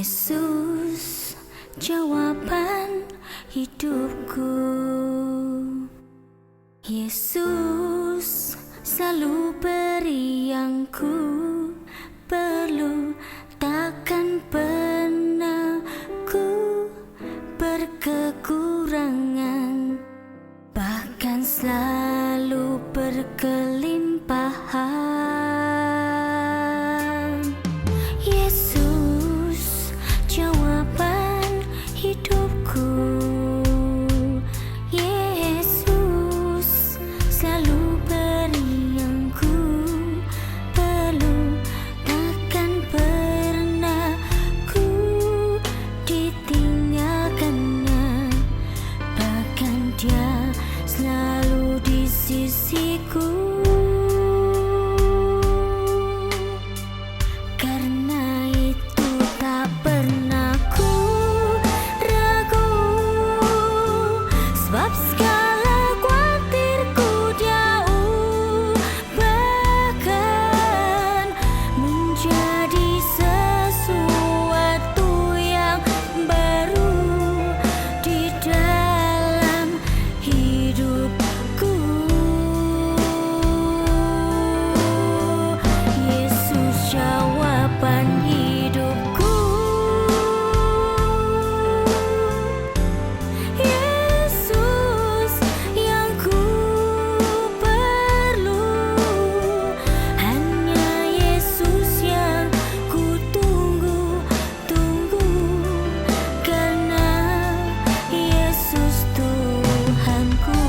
Yesus, jawaban hidupku. Yesus, selalu beri yang ku perlu. Takkan pernah ku berkekurangan, bahkan selalu berkelimpahan. Yesus, jawaban hidupku. Yesus, selalu beri yang ku perlu. Takkan pernah ku ditinggalkannya, bahkan Dia selalu di sisiku. Karena itu tak pernah ku ragu, sebab segala khawatirku jauh, bahkan menjadi sesuatu yang baru di dalam hidupku. Yesus, jawaban hidupku. Yesus, yang ku perlu. Hanya Yesus yang ku tunggu-tunggu, karena Yesus Tuhanku.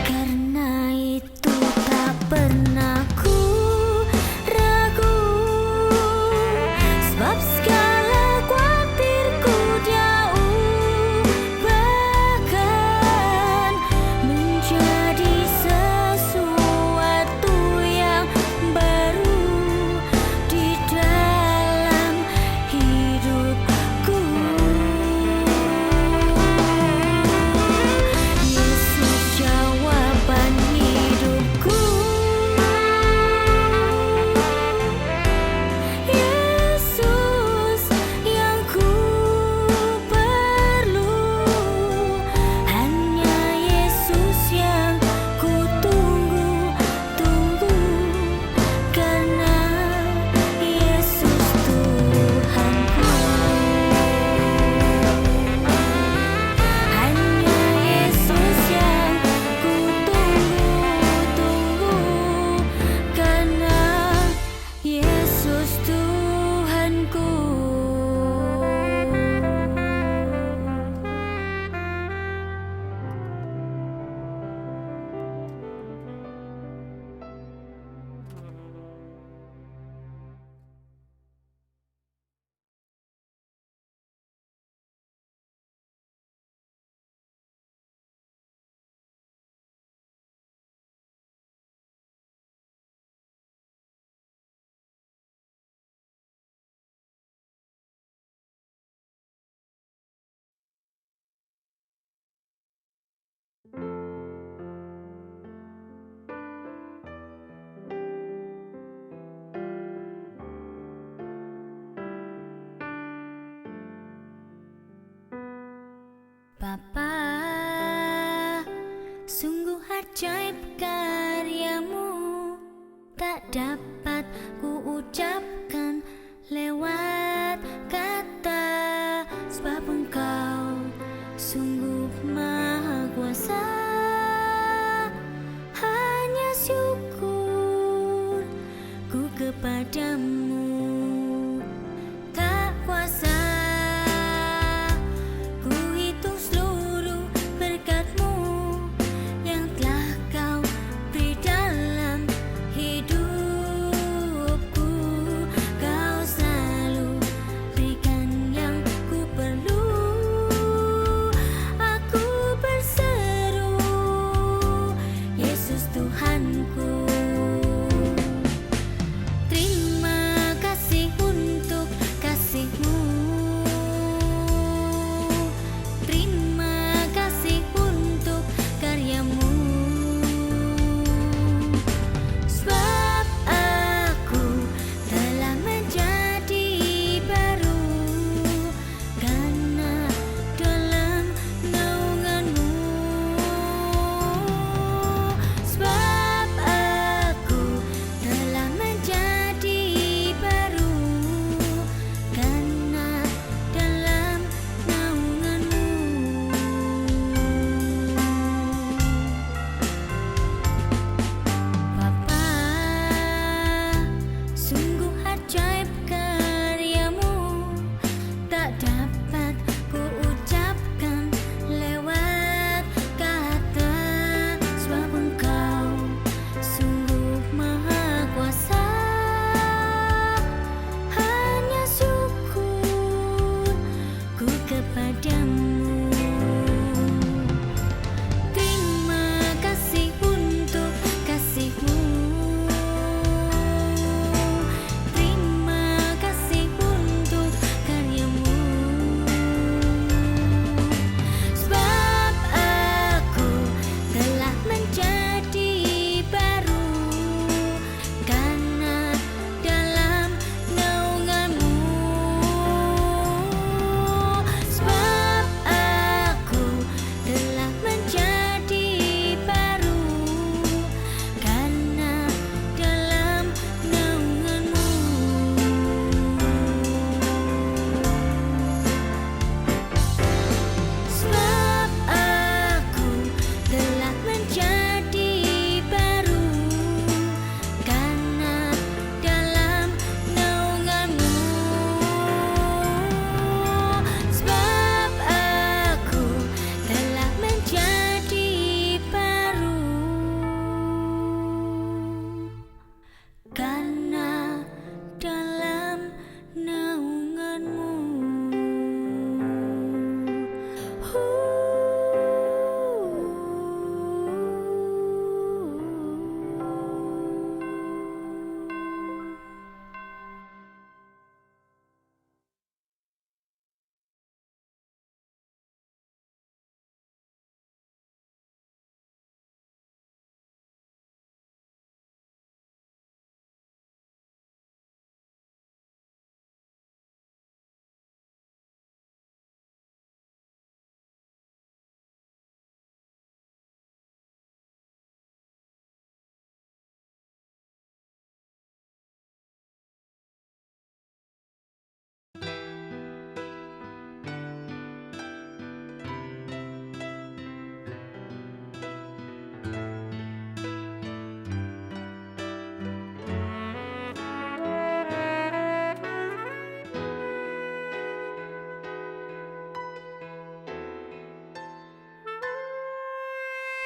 Karena itu tak pernah ku ragu, sebab segala khawatirku jauh, bahkan menjadi sesuatu yang baru di dalam hidupku. Yesus, jawaban hidupku. Yesus, yang ku perlu. Hanya Yesus yang ku tunggu-tunggu, karena Yesus Tuhanku. Hanya Yesus yang ku tunggu-tunggu, karena Yesus Tuhanku. Bapa, sungguh ajaib karyamu, tak dapat ku ucapkan lewat kata, sebab Engkau sungguh maha kuasa. Hanya syukur ku kepadamu. Tak kuasa ku hitung seluruh berkat-Mu yang telah Kau beri dalam hidupku. Kau selalu berikan yang ku perlu. Aku berseru, Yesus Tuhanku. Terima kasih untuk kasih-Mu. Terima kasih untuk karya-Mu. Sebab aku telah menjadi baru karena dalam naungan-Mu. Sebab aku telah menjadi baru karena dalam naungan-Mu. Bapa, sungguh ajaib karya-Mu, tak dapat ku ucapkan lewat kata. Sebab Engkau sungguh maha kuasa. Hanya syukur ku kepadamu. Terima kasih untuk kasih-Mu. Terima kasih untuk karya-Mu. Sebab aku telah menjadi baru karena dalam naungan-Mu. Sebab aku telah menjadi baru karena dalam naungan-Mu. Sebab aku telah menjadi baru karena dalam naungan-Mu. Sebab aku telah menjadi baru karena dalam naungan-Mu.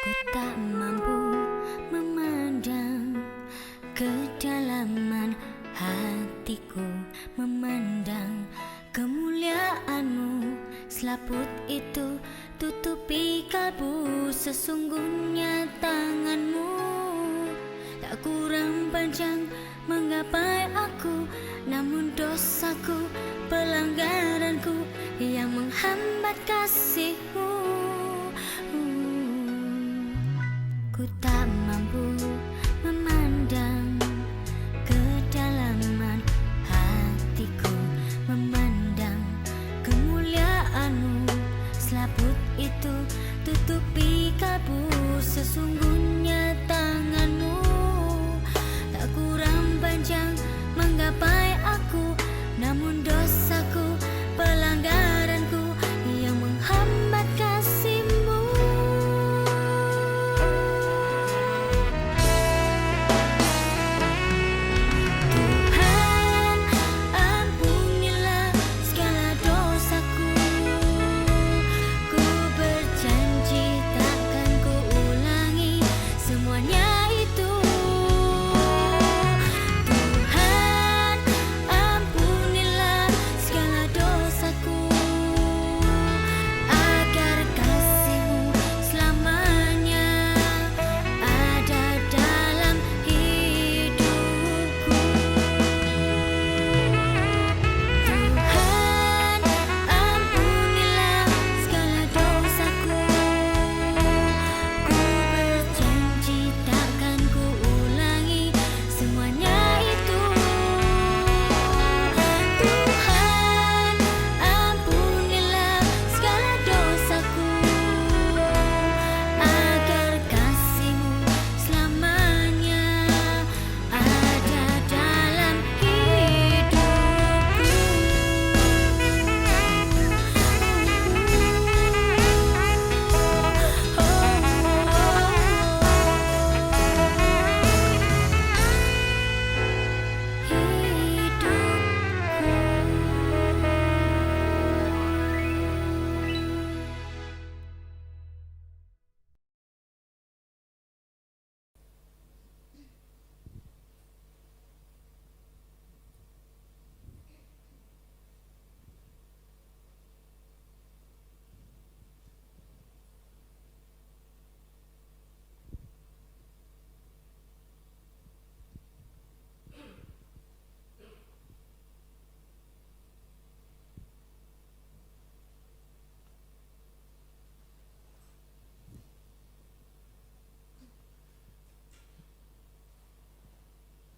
Ku tak mampu memandang kedalaman hatiku, memandang kemuliaan-Mu. Selaput itu tutupi kalbu, sesungguhnya tangan-Mu tak kurang panjang menggapai aku. Namun dosaku, pelanggaranku yang menghambat kasih-Mu. Ku tak mampu memandang kedalaman hatiku, memandang kemuliaan-Mu. Selaput itu tutupi kalbu, sesungguhnya tangan-Mu tak kurang panjang menggapai aku. Namun dosaku, pelanggaranku yang menghambat kasih-Mu.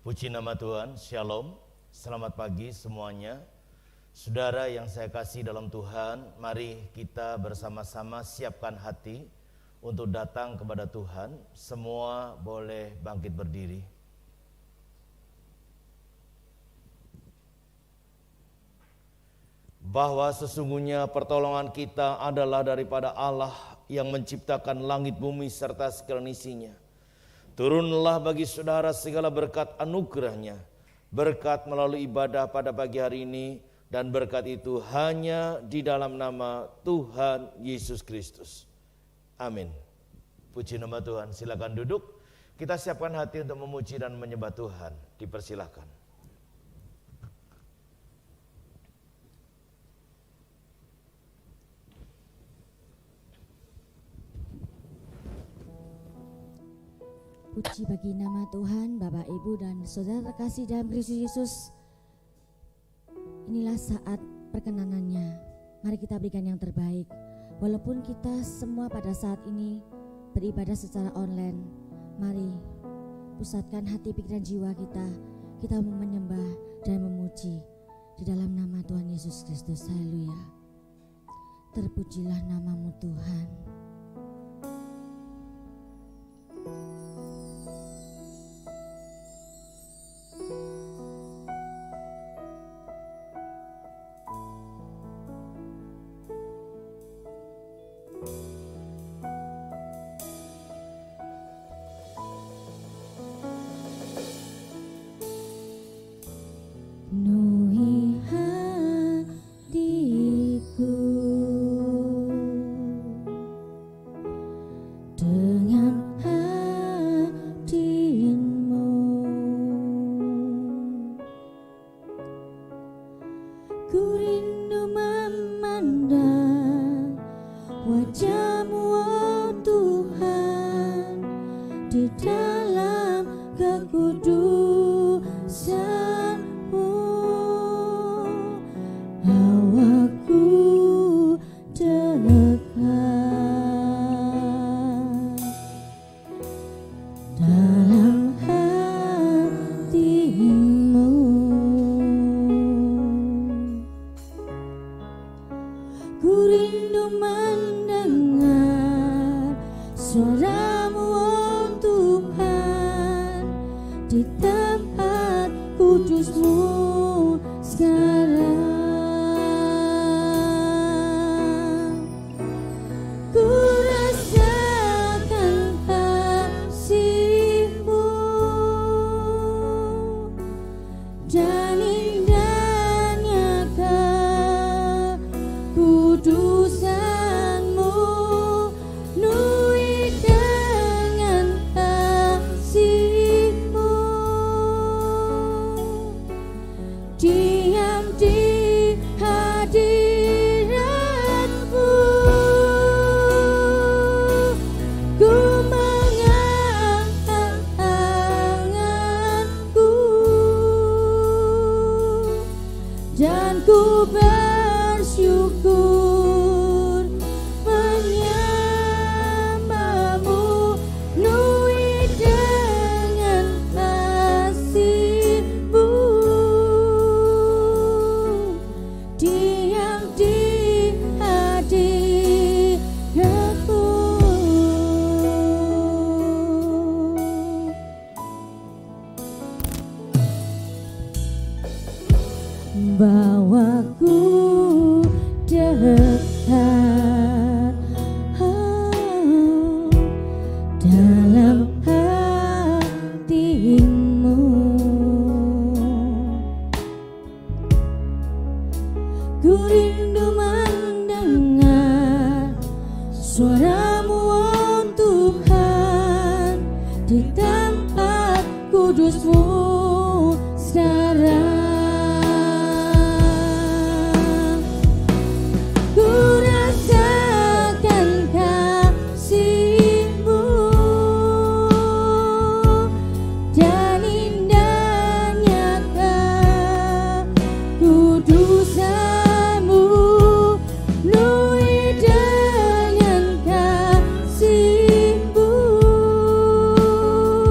Puji nama Tuhan, Shalom, selamat pagi semuanya. Saudara yang saya kasih dalam Tuhan, mari kita bersama-sama siapkan hati untuk datang kepada Tuhan. Semua boleh bangkit berdiri. Bahwa sesungguhnya pertolongan kita adalah daripada Allah yang menciptakan langit bumi serta segala isinya. Turunlah bagi saudara segala berkat anugerahnya, berkat melalui ibadah pada pagi hari ini, dan berkat itu hanya di dalam nama Tuhan Yesus Kristus. Amin. Puji nama Tuhan, silakan duduk. Kita siapkan hati untuk memuji dan menyembah Tuhan. Dipersilakan. Puji bagi nama Tuhan, Bapak, Ibu, dan saudara terkasih dalam Kristus Yesus. Inilah saat perkenanannya. Mari kita berikan yang terbaik. Walaupun kita semua pada saat ini beribadah secara online, mari pusatkan hati, pikiran, jiwa kita. Kita menyembah dan memuji di dalam nama Tuhan Yesus Kristus. Haleluya. Terpujilah namamu Tuhan.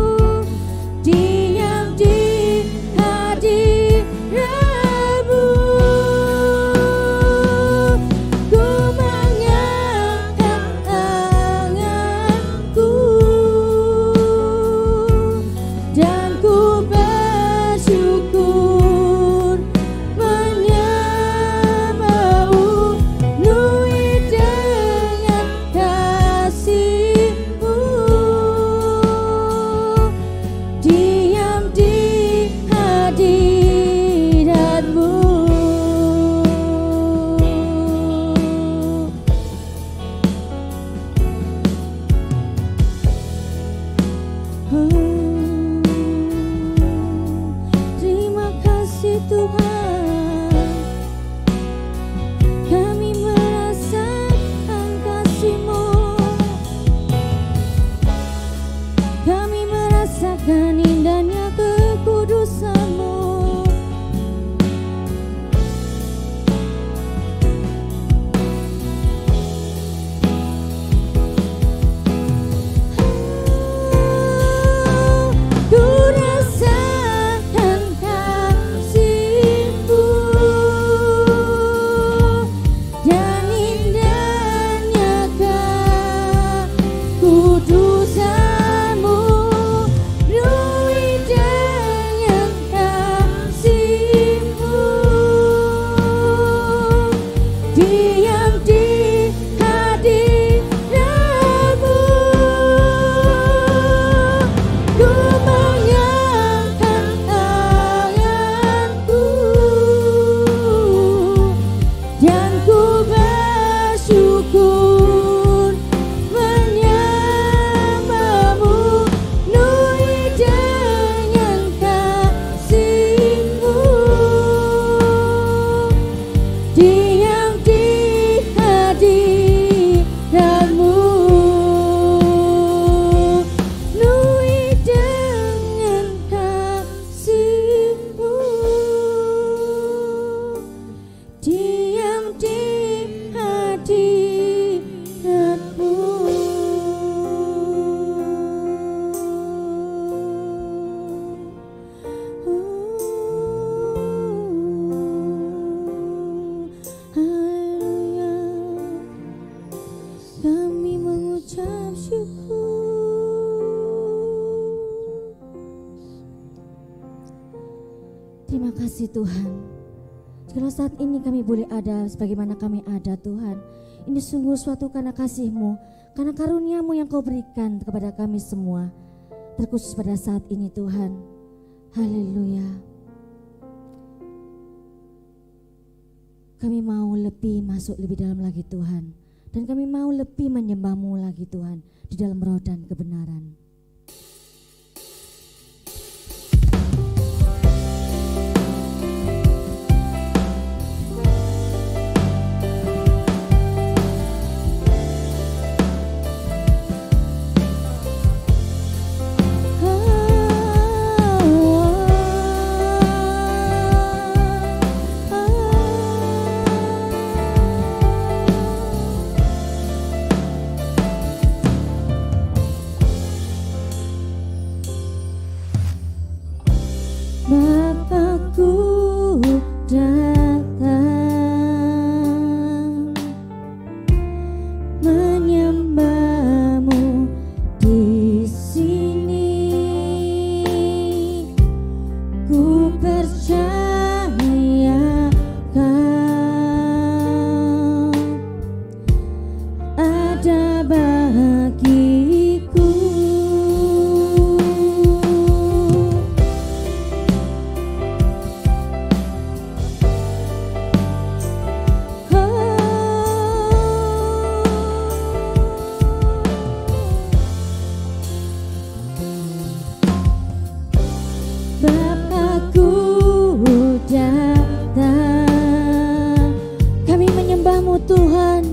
Diam kasih Tuhan. Kalau saat ini kami boleh ada sebagaimana kami ada Tuhan, ini sungguh suatu karena kasih-Mu, karena karunia-Mu yang Kau berikan kepada kami semua, terkhusus pada saat ini Tuhan. Haleluya. Kami mau lebih masuk lebih dalam lagi Tuhan, dan kami mau lebih menyembah-Mu lagi Tuhan di dalam roh dan kebenaran. Bapakku datang menyembah-Mu di sini. Ku percaya Kau ada bagiku. Bapakku datang, kami menyembah-Mu Tuhan.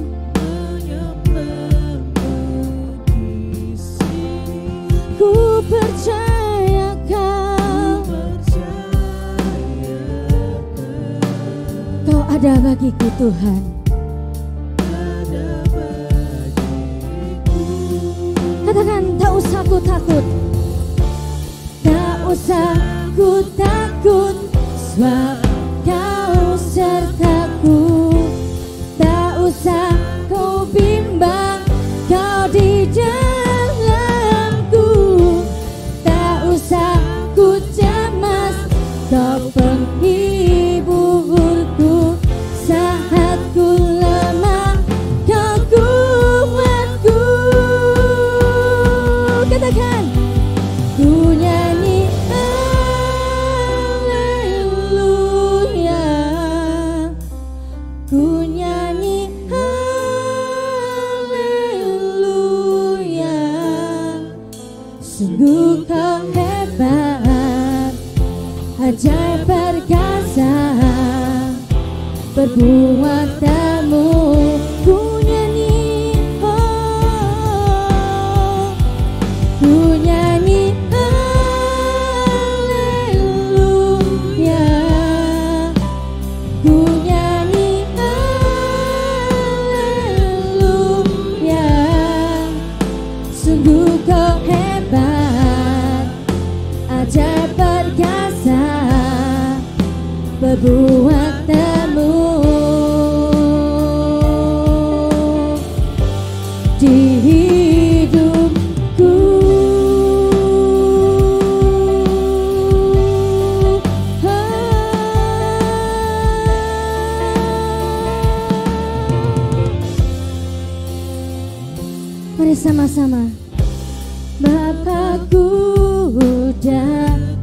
Ku percaya Kau ada bagiku Tuhan. Katakan, tak usah ku takut, tak usah ku takut, sebab Kau sertaku. Tak usah kau bimbang, Kau di dalamku. Tak usah ku cemas, Kau penghiburku. Saat ku lemah, Kau kuatku. Katakan, ku nyanyi haleluya, ku nyanyi haleluya. Sungguh Kau hebat, ajaib perkasa, perbuatan-Mu ku nyanyi, oh, ku nyanyi haleluya, ku nyanyi haleluya. Sungguh Kau hebat, ajaib perkasa, perbuatan-Mu di hidupku. Mari sama-sama. Bapakku datang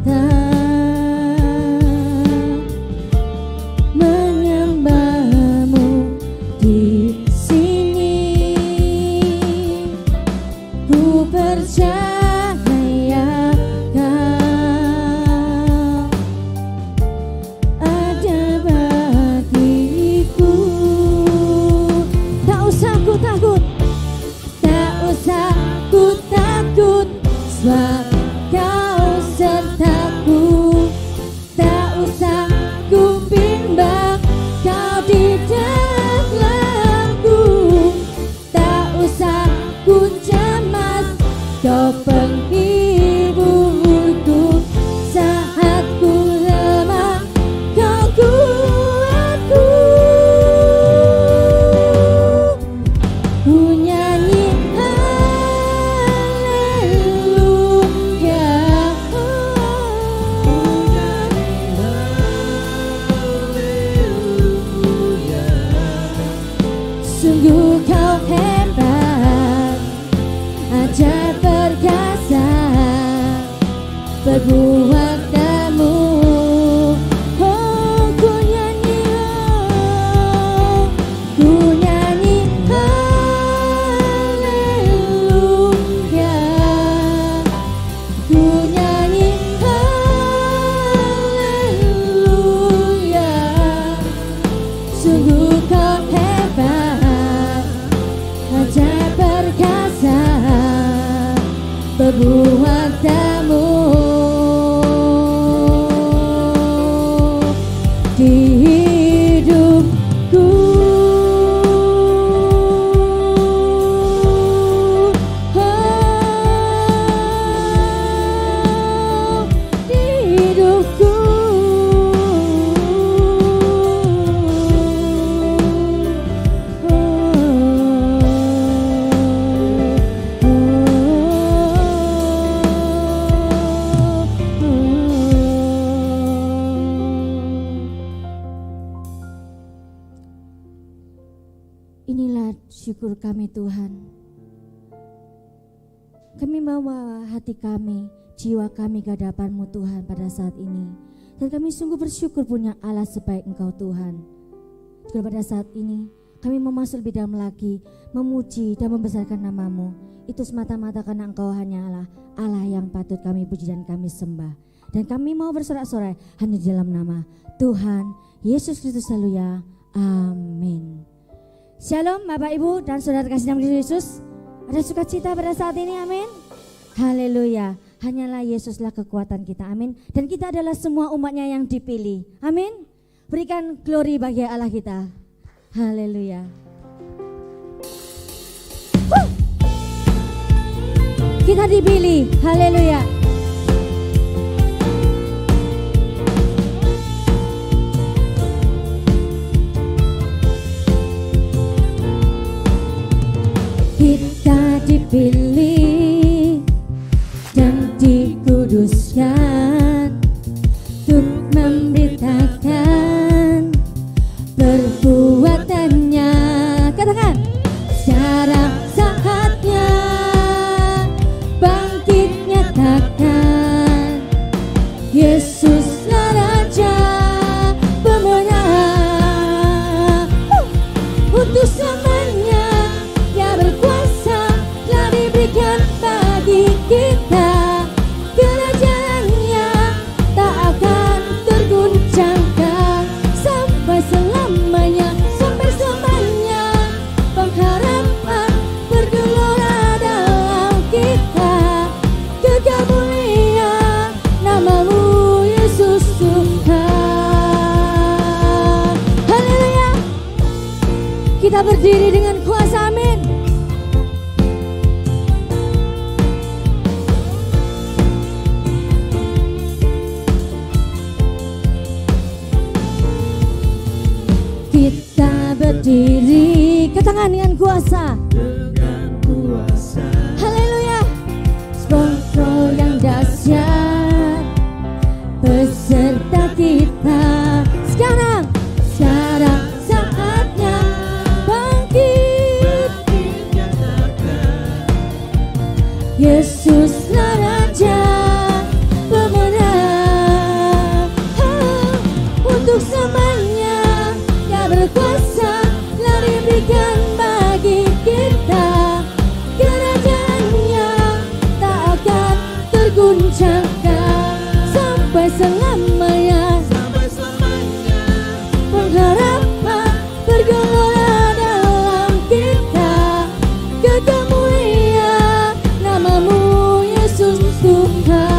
menyembah-Mu di sini. Ku percaya Kau ada bagiku. Tak usah ku takut, tak usah ku di hidupku. Di hidupku. Inilah syukur kami Tuhan. Kami membawa hati kami, jiwa kami ke hadapan-Mu Tuhan pada saat ini. Dan kami sungguh bersyukur punya Allah sebaik Engkau Tuhan. Juga pada saat ini kami mau masuk lebih dalam lagi, memuji dan membesarkan nama-Mu. Itu semata-mata karena Engkau hanyalah Allah yang patut kami puji dan kami sembah. Dan kami mau bersorak-sorai hanya di dalam nama Tuhan Yesus Kristus. Haleluya. Amin. Shalom Bapak Ibu dan Saudara kasih dalam Kristus. Ada sukacita pada saat ini, amin. Haleluya. Hanyalah Yesuslah kekuatan kita, amin. Dan kita adalah semua umatnya yang dipilih, amin. Berikan glory bagi Allah kita. Haleluya. Kita dipilih, haleluya. Kita dipilih dan dikuduskan untuk memberitakan perbuatannya. Katakan, sekarang saatnya bangkit nyatakan Yesuslah Raja pemenang. Untuk selamanya Dia berkuasa, telah diberikan bagi kita. Kerajaannya tak akan terguncangkan sampai selamanya, sampai selamanya. Pengharapan bergelora dalam kita. Kekal mulia nama-Mu Yesus Tuhan. Haleluya. Kita berdiri dengan kuasa, amin. Kita berdiri, katakan dengan kuasa. Haleluya. Sponsor yang dahsyat beserta kita. Sekarang saatnya bangkit. Yesuslah Raja pemenang. Untuk selamanya Dia berkuasa, telah diberikan bagi kita. Kerajaannya tak akan terguncangkan sampai selamanya. Pengharapan bergelora dalam kita. Kekal mulia nama-Mu Yesus Tuhan.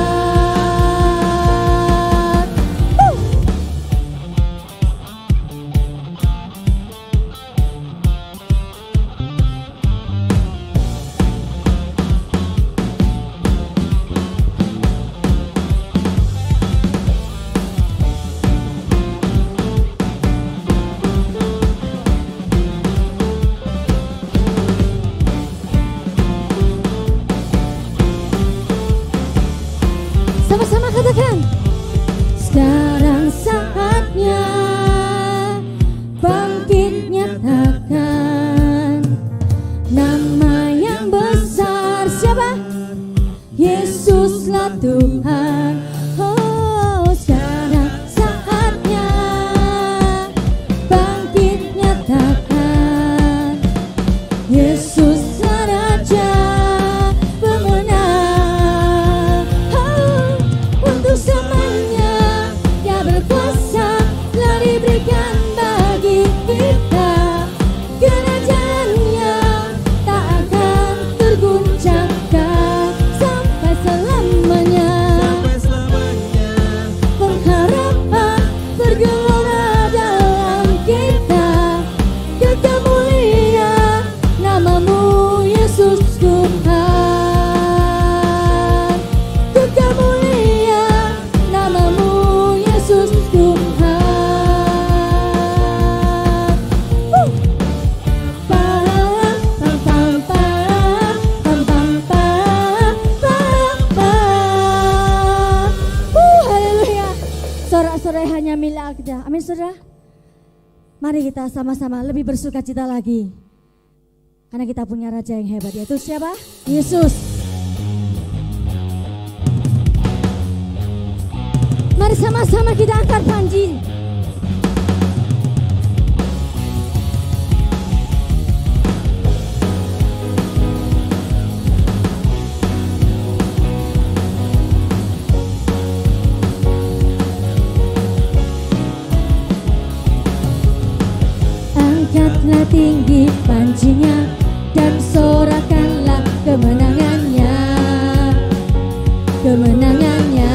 Sama-sama katakan, sekarang saatnya bangkit nyatakan nama yang besar. Siapa? Yesuslah Tuhan. Oh, sekarang saatnya bangkit nyatakan Yesuslah Raja pemenang. Untuk selamanya Dia berkuasa, telah diberikan bagi kita. Kerajaannya tak akan terguncangkan sampai selamanya. Pengharapan bergelora saudara? Mari kita sama-sama lebih bersuka cita lagi. Karena kita punya Raja yang hebat, yaitu siapa? Yesus. Mari sama-sama kita angkat panji. Angkatlah tinggi pancinya dan sorakanlah kemenangannya, kemenangannya.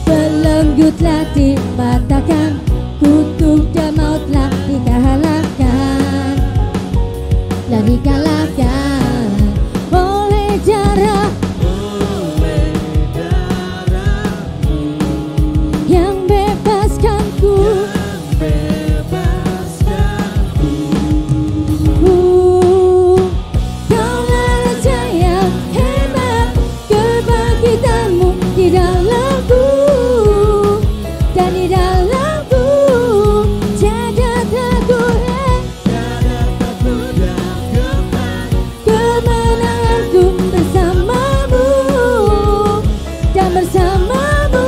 Belenggutlah dipatahkan, kutuk dan mautlah dikalahkan, dan dikalahkan oleh darah yang bebaskanku. Kaulah Raja yang hebat, kebangkitanmu di dalamku, dan di dalamku tiada takut, kemenanganku bersamamu dan bersamamu.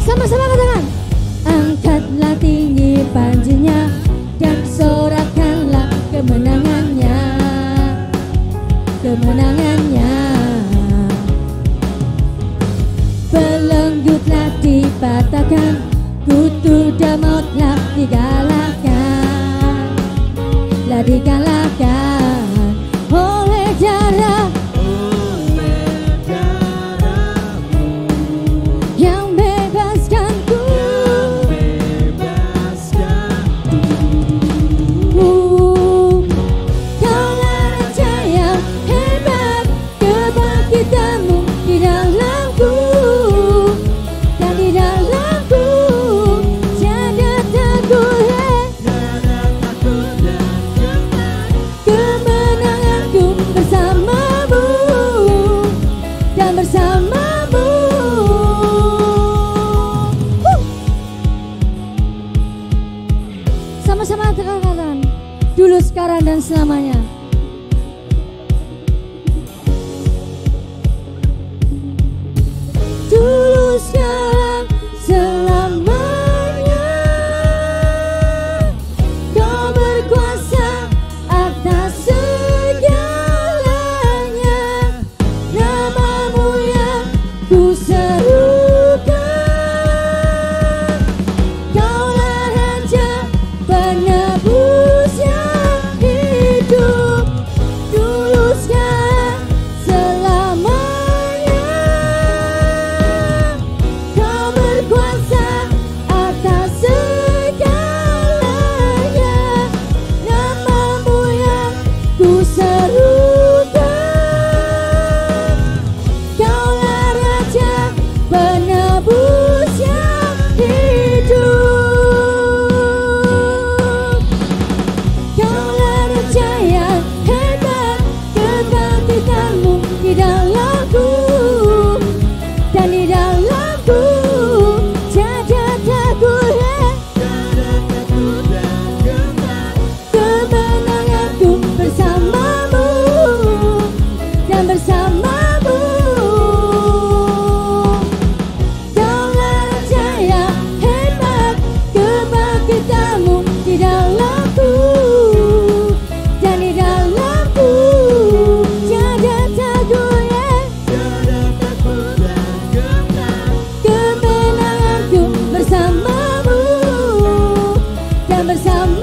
Sama-sama katakan, angkatlah tinggi panjinya dan sorakanlah kemenangannya, kemenangannya. Belenggutlah dipatahkan, kutuk dan mautlah dikalahkan, lah dikalahkan oleh darah yang bebaskanku. Kaulah Raja yang hebat, kebangkitanmu di dalamku, dan di dalamku tiada takut, kemenanganku bersamamu dan bersamamu. Sama-sama katakan, dulu, sekarang, dan selamanya. Dulu, sekarang, selamanya. Kau berkuasa atas segalanya. Namamu yang ku serukan. Kaulah Raja penebus yang hidup, dulu, sekarang, selamanya. Kau berkuasa atas segalanya. Namamu yang ku serukan. Kaulah Raja penebus yang hidup. Kaulah Raja yang hebat, kebangkitanmu di dalamku, dan di dalamku tiada takut, kemenanganku bersamamu dan bersamamu. Kaulah Raja yang hebat, kebangkitanmu di dalamku, dan di dalamku tiada takut, kemenanganku bersamamu dan bersamamu.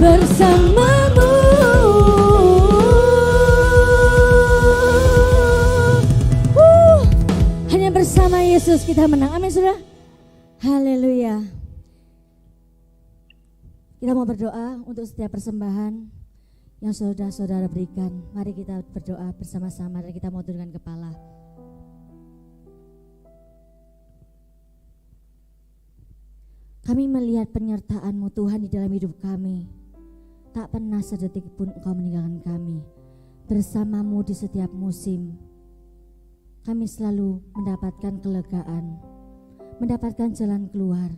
Bersamamu. Hanya bersama Yesus kita menang. Amin, saudara. Haleluya. Kita mau berdoa untuk setiap persembahan yang saudara-saudara berikan. Mari kita berdoa bersama-sama dan kita mau turunkan kepala. Kami melihat penyertaan-Mu Tuhan di dalam hidup kami. Tak pernah sedetik pun Engkau meninggalkan kami. Bersama-Mu di setiap musim. Kami selalu mendapatkan kelegaan, mendapatkan jalan keluar.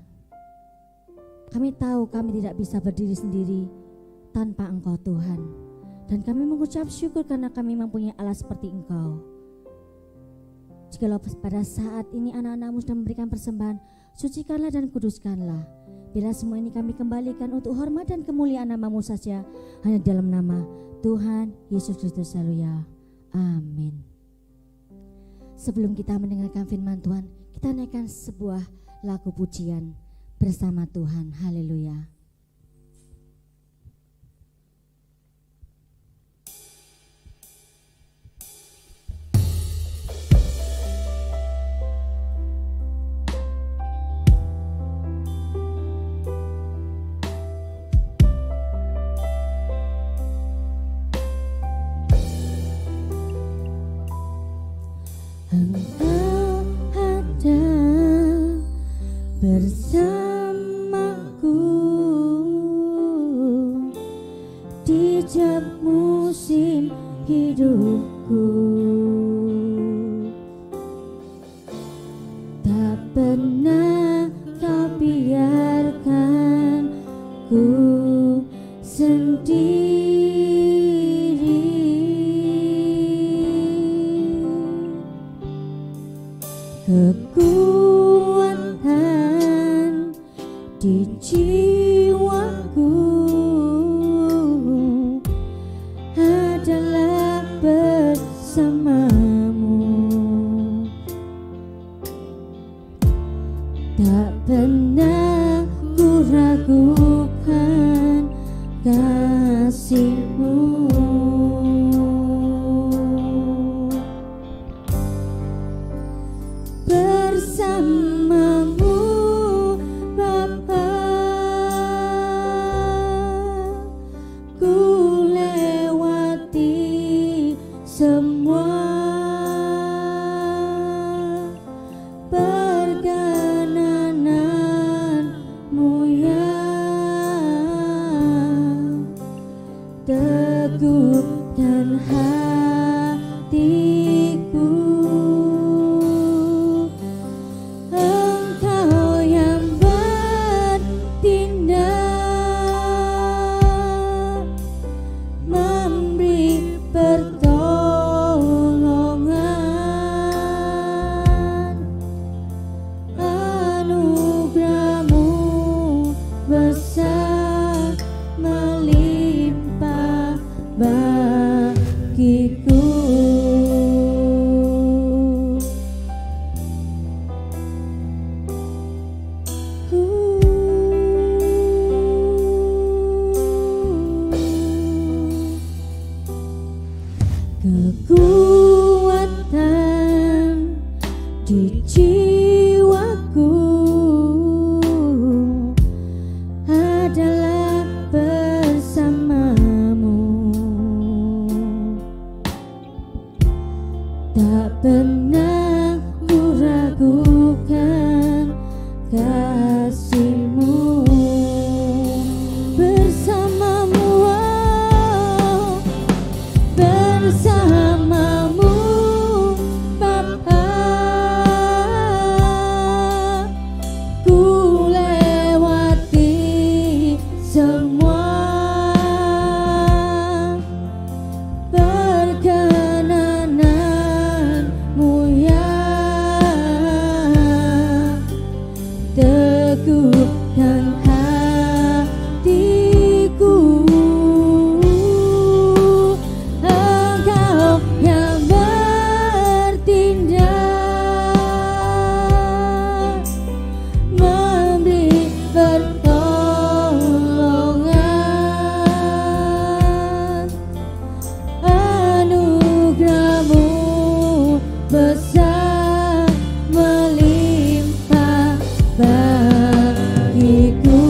Kami tahu kami tidak bisa berdiri sendiri tanpa Engkau Tuhan. Dan kami mengucap syukur karena kami mempunyai Allah seperti Engkau. Jikalau pada saat ini anak-anak-Mu sedang memberikan persembahan, sucikanlah dan kuduskanlah. Bila semua ini kami kembalikan untuk hormat dan kemuliaan nama-Mu saja, hanya dalam nama Tuhan Yesus Kristus. Haleluya. Amin. Sebelum kita mendengarkan firman Tuhan, kita naikkan sebuah lagu pujian bersama Tuhan. Haleluya. Engkau ada bersamaku di setiap musim hidupku. Tak pernah kau biarkan ku sendiri. Kekuatan di jiwaku adalah bersamamu. Tak pernah ku ragukan kasih-Mu. Bersamamu Bapa, ku lewati semua perkenanan-Mu yang teguhkan hatiku. Engkau yang bertindak, memberi pertolongan, anugerah-Mu besar melimpah bagiku. Kekuatan di jiwaku adalah bersamamu. Tak pernah ku ragukan kasih-Mu. Bersamamu, oh, bersamamu Bapa, ku lewati semua perkenanan-Mu yang teguhkan hatiku. Engkau yang bertindak, memberi pertolongan, anugerah-Mu besar melimpah bagiku.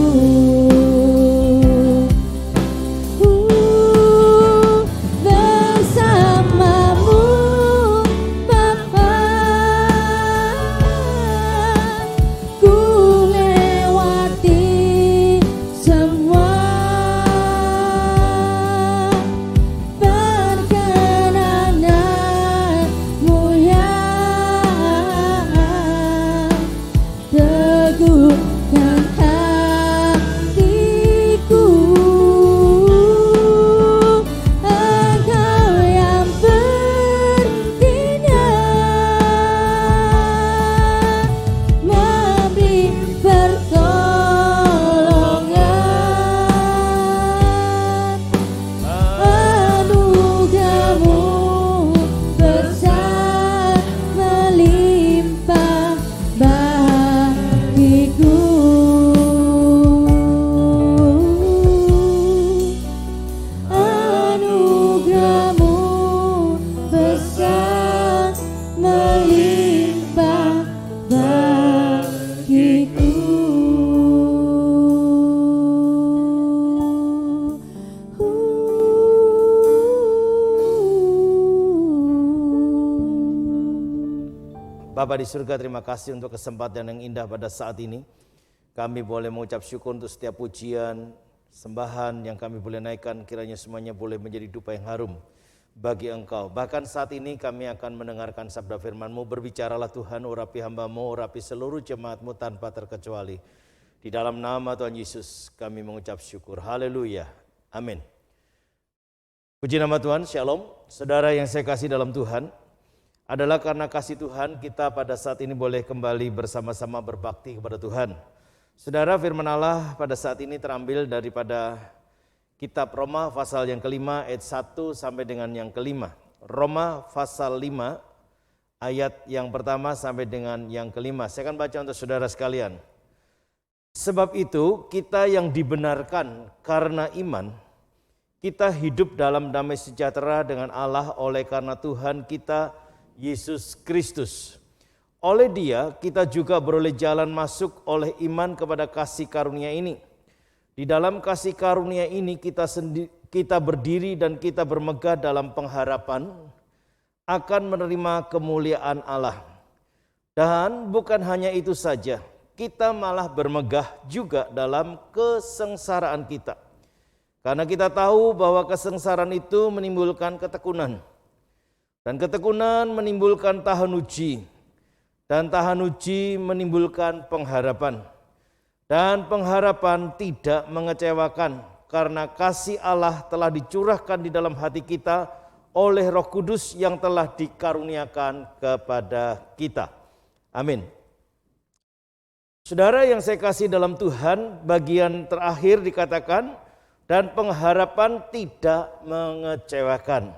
Anugerah-Mu besar melimpah bagiku. Bapa di surga, terima kasih untuk kesempatan yang indah pada saat ini. Kami boleh mengucap syukur untuk setiap pujian, sembahan yang kami boleh naikkan, kiranya semuanya boleh menjadi dupa yang harum bagi Engkau. Bahkan saat ini kami akan mendengarkan sabda firman-Mu. Berbicaralah Tuhan, urapi hamba-Mu, urapi seluruh jemaat-Mu tanpa terkecuali. Di dalam nama Tuhan Yesus kami mengucap syukur. Haleluya. Amin. Puji nama Tuhan, Shalom. Saudara yang saya kasih dalam Tuhan, adalah karena kasih Tuhan kita pada saat ini boleh kembali bersama-sama berbakti kepada Tuhan. Saudara, firman Allah pada saat ini terambil daripada kitab Roma pasal yang kelima ayat 1 sampai dengan yang kelima. Roma pasal 5 ayat yang pertama sampai dengan yang kelima. Saya akan baca untuk saudara sekalian. Sebab itu kita yang dibenarkan karena iman, kita hidup dalam damai sejahtera dengan Allah oleh karena Tuhan kita Yesus Kristus. Oleh Dia kita juga beroleh jalan masuk oleh iman kepada kasih karunia ini. Di dalam kasih karunia ini kita berdiri dan kita bermegah dalam pengharapan akan menerima kemuliaan Allah. Dan bukan hanya itu saja, kita malah bermegah juga dalam kesengsaraan kita. Karena kita tahu bahwa kesengsaraan itu menimbulkan ketekunan. Dan ketekunan menimbulkan tahan uji, dan tahan uji menimbulkan pengharapan. Dan pengharapan tidak mengecewakan, karena kasih Allah telah dicurahkan di dalam hati kita oleh Roh Kudus yang telah dikaruniakan kepada kita. Amin. Saudara yang saya kasih dalam Tuhan, bagian terakhir dikatakan, dan pengharapan tidak mengecewakan.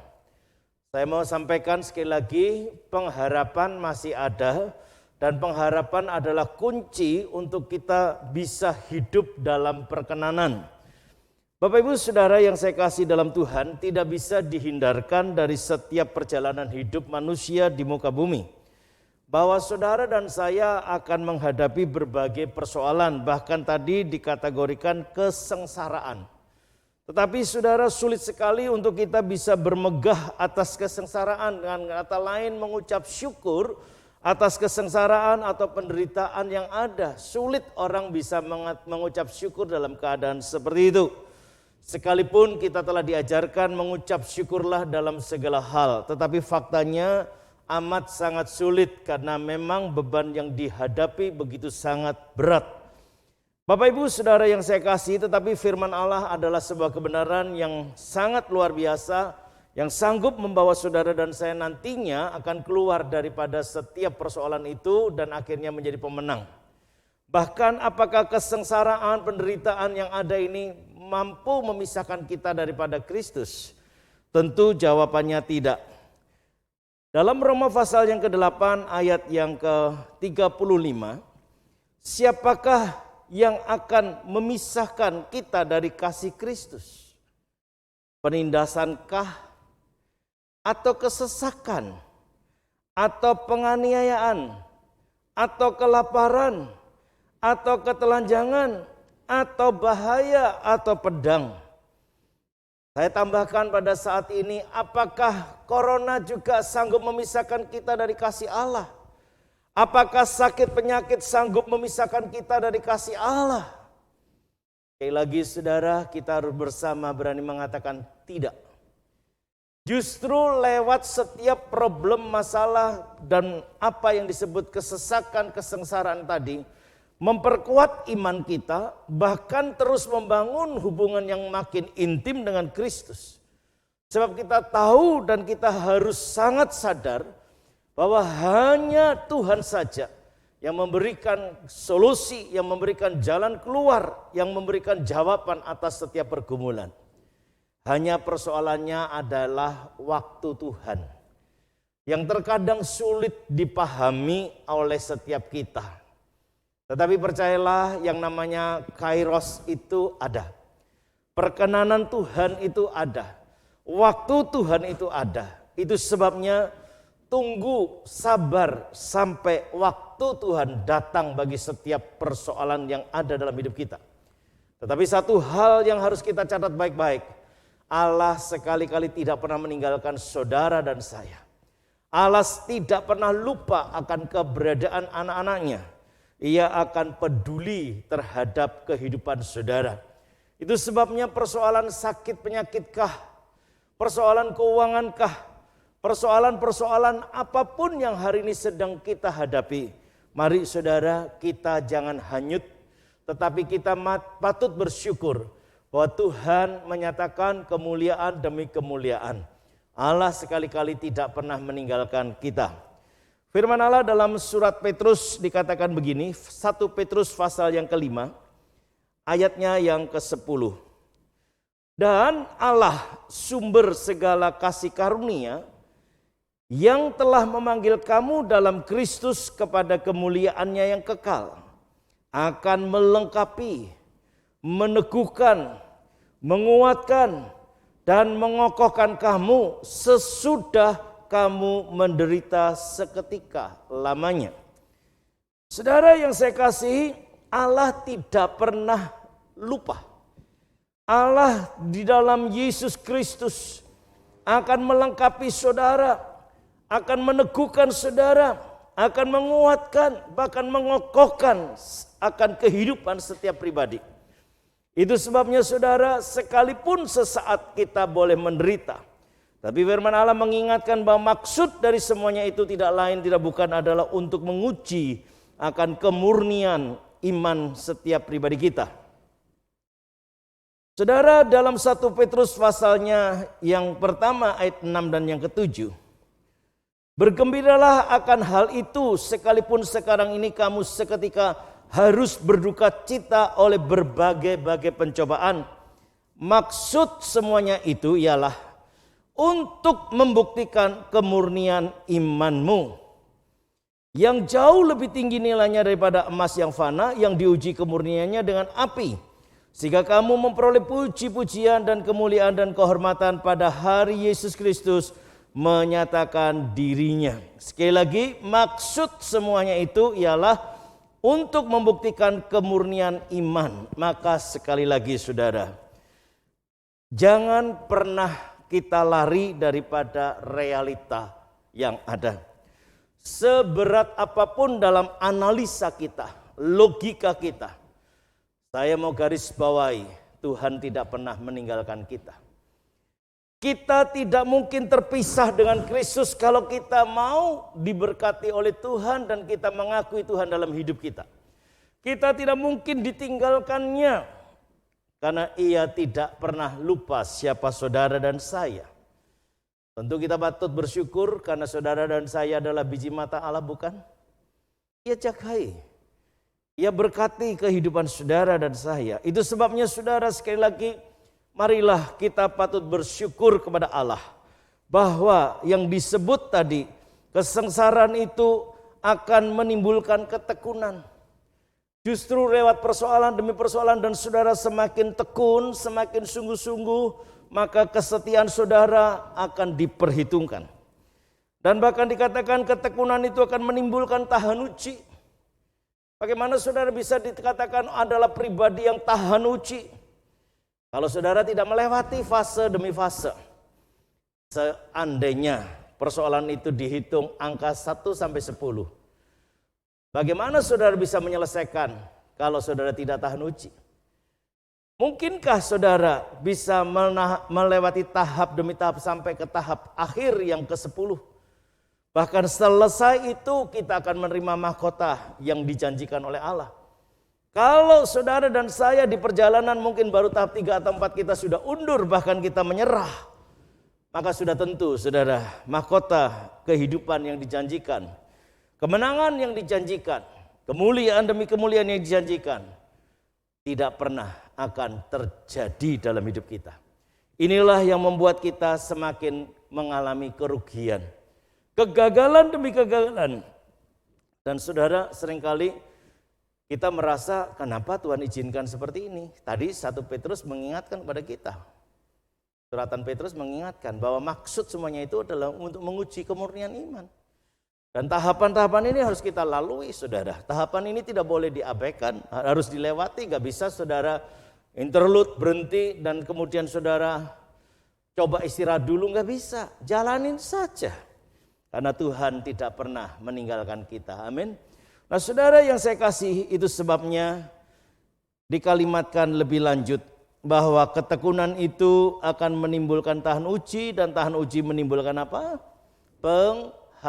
Saya mau sampaikan sekali lagi, pengharapan masih ada dan pengharapan adalah kunci untuk kita bisa hidup dalam perkenanan. Bapak Ibu Saudara yang saya kasih dalam Tuhan, tidak bisa dihindarkan dari setiap perjalanan hidup manusia di muka bumi. Bahwa saudara dan saya akan menghadapi berbagai persoalan, bahkan tadi dikategorikan kesengsaraan. Tetapi saudara, sulit sekali untuk kita bisa bermegah atas kesengsaraan, dengan kata lain mengucap syukur atas kesengsaraan atau penderitaan yang ada. Sulit orang bisa mengucap syukur dalam keadaan seperti itu. Sekalipun kita telah diajarkan mengucap syukurlah dalam segala hal, tetapi faktanya amat sangat sulit karena memang beban yang dihadapi begitu sangat berat. Bapak Ibu Saudara yang saya kasih, tetapi firman Allah adalah sebuah kebenaran yang sangat luar biasa, yang sanggup membawa saudara dan saya nantinya akan keluar daripada setiap persoalan itu dan akhirnya menjadi pemenang. Bahkan apakah kesengsaraan, penderitaan yang ada ini mampu memisahkan kita daripada Kristus? Tentu jawabannya tidak. Dalam Roma pasal yang ke-8 ayat yang ke-35, siapakah yang akan memisahkan kita dari kasih Kristus? Penindasankah, atau kesesakan, atau penganiayaan, atau kelaparan, atau ketelanjangan, atau bahaya, atau pedang? Saya tambahkan pada saat ini, apakah corona juga sanggup memisahkan kita dari kasih Allah? Apakah sakit penyakit sanggup memisahkan kita dari kasih Allah? Sekali lagi saudara, kita harus bersama berani mengatakan tidak. Justru lewat setiap problem, masalah, dan apa yang disebut kesesakan, kesengsaraan tadi, memperkuat iman kita, bahkan terus membangun hubungan yang makin intim dengan Kristus. Sebab kita tahu dan kita harus sangat sadar bahwa hanya Tuhan saja yang memberikan solusi, yang memberikan jalan keluar, yang memberikan jawaban atas setiap pergumulan. Hanya persoalannya adalah waktu Tuhan, yang terkadang sulit dipahami oleh setiap kita. Tetapi percayalah, yang namanya kairos itu ada. Perkenanan Tuhan itu ada. Waktu Tuhan itu ada. Itu sebabnya tunggu sabar sampai waktu Tuhan datang bagi setiap persoalan yang ada dalam hidup kita. Tetapi satu hal yang harus kita catat baik-baik. Allah sekali-kali tidak pernah meninggalkan saudara dan saya. Allah tidak pernah lupa akan keberadaan anak-anaknya. Ia akan peduli terhadap kehidupan saudara. Itu sebabnya persoalan sakit penyakitkah, persoalan keuangankah, persoalan-persoalan apapun yang hari ini sedang kita hadapi. Mari saudara, kita jangan hanyut, tetapi kita patut bersyukur bahwa Tuhan menyatakan kemuliaan demi kemuliaan. Allah sekali-kali tidak pernah meninggalkan kita. Firman Allah dalam surat Petrus dikatakan begini, 1 Petrus pasal yang ke-5, ayatnya yang ke-10. Dan Allah sumber segala kasih karunia yang telah memanggil kamu dalam Kristus kepada kemuliaannya yang kekal, akan melengkapi, meneguhkan, menguatkan, dan mengokohkan kamu sesudah kamu menderita seketika lamanya. Saudara yang saya kasihi, Allah tidak pernah lupa. Allah di dalam Yesus Kristus akan melengkapi saudara, akan meneguhkan saudara, akan menguatkan, bahkan mengokohkan akan kehidupan setiap pribadi. Itu sebabnya saudara, sekalipun sesaat kita boleh menderita, tapi firman Allah mengingatkan bahwa maksud dari semuanya itu tidak lain tidak bukan adalah untuk menguji akan kemurnian iman setiap pribadi kita. Saudara, dalam 1 Petrus pasalnya yang pertama ayat 6 dan yang ke-7. Bergembiralah akan hal itu sekalipun sekarang ini kamu seketika harus berduka cita oleh berbagai-bagai pencobaan. Maksud semuanya itu ialah untuk membuktikan kemurnian imanmu yang jauh lebih tinggi nilainya daripada emas yang fana yang diuji kemurniannya dengan api, sehingga kamu memperoleh puji-pujian dan kemuliaan dan kehormatan pada hari Yesus Kristus menyatakan dirinya. Sekali lagi, maksud semuanya itu ialah untuk membuktikan kemurnian iman. Maka sekali lagi saudara, jangan pernah kita lari daripada realita yang ada. Seberat apapun dalam analisa kita, logika kita, saya mau garis bawahi, Tuhan tidak pernah meninggalkan kita. Kita tidak mungkin terpisah dengan Kristus kalau kita mau diberkati oleh Tuhan dan kita mengakui Tuhan dalam hidup kita. Kita tidak mungkin ditinggalkannya karena Ia tidak pernah lupa siapa saudara dan saya. Tentu kita patut bersyukur karena saudara dan saya adalah biji mata Allah, bukan? Ia jagai, Ia berkati kehidupan saudara dan saya. Itu sebabnya saudara, sekali lagi, marilah kita patut bersyukur kepada Allah bahwa yang disebut tadi, kesengsaraan itu akan menimbulkan ketekunan. Justru lewat persoalan demi persoalan dan saudara semakin tekun, semakin sungguh-sungguh, maka kesetiaan saudara akan diperhitungkan. Dan bahkan dikatakan ketekunan itu akan menimbulkan tahan uji. Bagaimana saudara bisa dikatakan adalah pribadi yang tahan uji? Kalau saudara tidak melewati fase demi fase. Seandainya persoalan itu dihitung angka 1 sampai 10. Bagaimana saudara bisa menyelesaikan kalau saudara tidak tahan uji? Mungkinkah saudara bisa melewati tahap demi tahap sampai ke tahap akhir yang ke-10? Bahkan selesai itu kita akan menerima mahkota yang dijanjikan oleh Allah. Kalau saudara dan saya di perjalanan mungkin baru tahap 3 atau 4 kita sudah undur, bahkan kita menyerah, maka sudah tentu saudara, mahkota kehidupan yang dijanjikan, kemenangan yang dijanjikan, kemuliaan demi kemuliaan yang dijanjikan tidak pernah akan terjadi dalam hidup kita. Inilah yang membuat kita semakin mengalami kerugian, kegagalan demi kegagalan. Dan saudara, seringkali kita merasa kenapa Tuhan izinkan seperti ini. Tadi 1 Petrus mengingatkan kepada kita. Suratan Petrus mengingatkan bahwa maksud semuanya itu adalah untuk menguji kemurnian iman. Dan tahapan-tahapan ini harus kita lalui, saudara. Tahapan ini tidak boleh diabaikan, harus dilewati. Gak bisa saudara interlude, berhenti, dan kemudian saudara coba istirahat dulu, gak bisa. Jalanin saja. Karena Tuhan tidak pernah meninggalkan kita, amin. Nah saudara yang saya kasih, itu sebabnya dikalimatkan lebih lanjut bahwa ketekunan itu akan menimbulkan tahan uji, dan tahan uji menimbulkan apa? Pengharapan.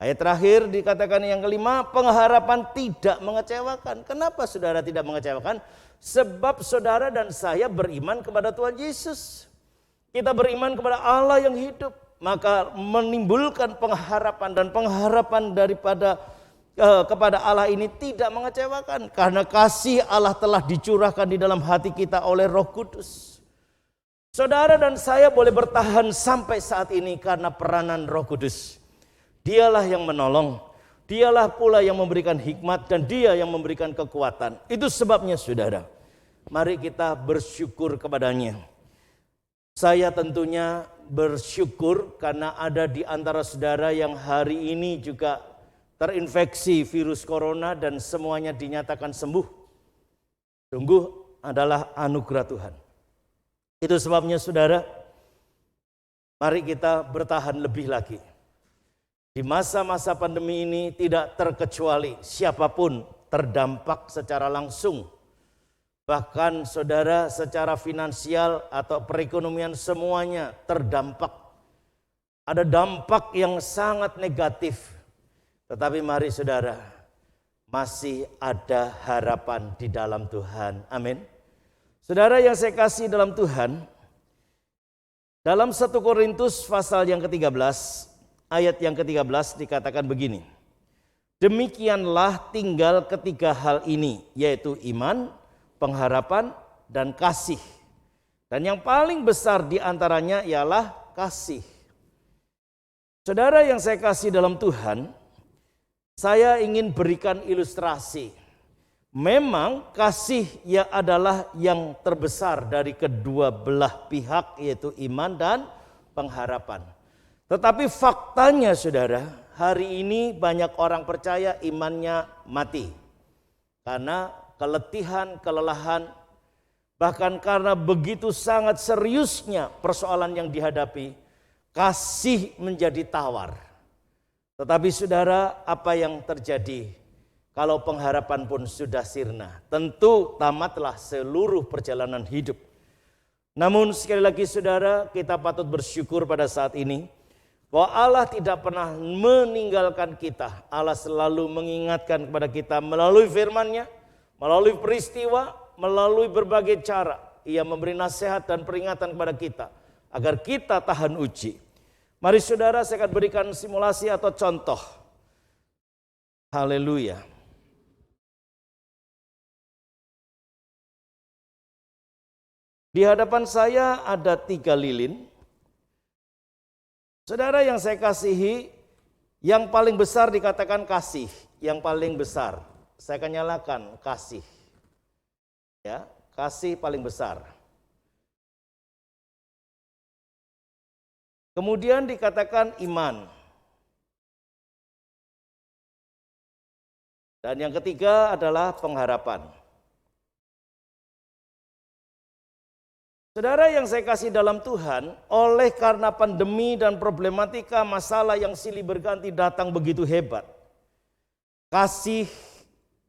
Ayat terakhir dikatakan yang kelima, pengharapan tidak mengecewakan. Kenapa saudara tidak mengecewakan? Sebab saudara dan saya beriman kepada Tuhan Yesus. Kita beriman kepada Allah yang hidup, maka menimbulkan pengharapan, dan pengharapan kepada Allah ini tidak mengecewakan, karena kasih Allah telah dicurahkan di dalam hati kita oleh Roh Kudus. Saudara dan saya boleh bertahan sampai saat ini karena peranan Roh Kudus. Dialah yang menolong, dialah pula yang memberikan hikmat, dan dia yang memberikan kekuatan. Itu sebabnya saudara, mari kita bersyukur kepadanya. Saya tentunya bersyukur karena ada di antara saudara yang hari ini juga terinfeksi virus corona dan semuanya dinyatakan sembuh. Sungguh adalah anugerah Tuhan. Itu sebabnya saudara, mari kita bertahan lebih lagi. Di masa-masa pandemi ini tidak terkecuali siapapun terdampak secara langsung. Bahkan saudara secara finansial atau perekonomian semuanya terdampak. Ada dampak yang sangat negatif. Tetapi mari saudara, masih ada harapan di dalam Tuhan. Amin. Saudara yang saya kasih dalam Tuhan, dalam 1 Korintus pasal yang ke-13, ayat yang ke-13 dikatakan begini. Demikianlah tinggal ketiga hal ini, yaitu iman, pengharapan, dan kasih. Dan yang paling besar di antaranya ialah kasih. Saudara yang saya kasih dalam Tuhan, saya ingin berikan ilustrasi. Memang kasih ya adalah yang terbesar dari kedua belah pihak, yaitu iman dan pengharapan. Tetapi faktanya saudara, hari ini banyak orang percaya imannya mati. Karena keletihan, kelelahan, bahkan karena begitu sangat seriusnya persoalan yang dihadapi, kasih menjadi tawar. Tetapi saudara, apa yang terjadi kalau pengharapan pun sudah sirna? Tentu tamatlah seluruh perjalanan hidup. Namun sekali lagi saudara, kita patut bersyukur pada saat ini bahwa Allah tidak pernah meninggalkan kita. Allah selalu mengingatkan kepada kita melalui firman-Nya, melalui peristiwa, melalui berbagai cara. Ia memberi nasihat dan peringatan kepada kita agar kita tahan uji. Mari saudara, saya akan berikan simulasi atau contoh. Haleluya. Di hadapan saya ada 3 lilin. Saudara yang saya kasihi, yang paling besar dikatakan kasih. Yang paling besar, saya akan nyalakan kasih. Ya, kasih paling besar. Kemudian dikatakan iman. Dan yang ketiga adalah pengharapan. Saudara yang saya kasih dalam Tuhan, oleh karena pandemi dan problematika masalah yang silih berganti datang begitu hebat, kasih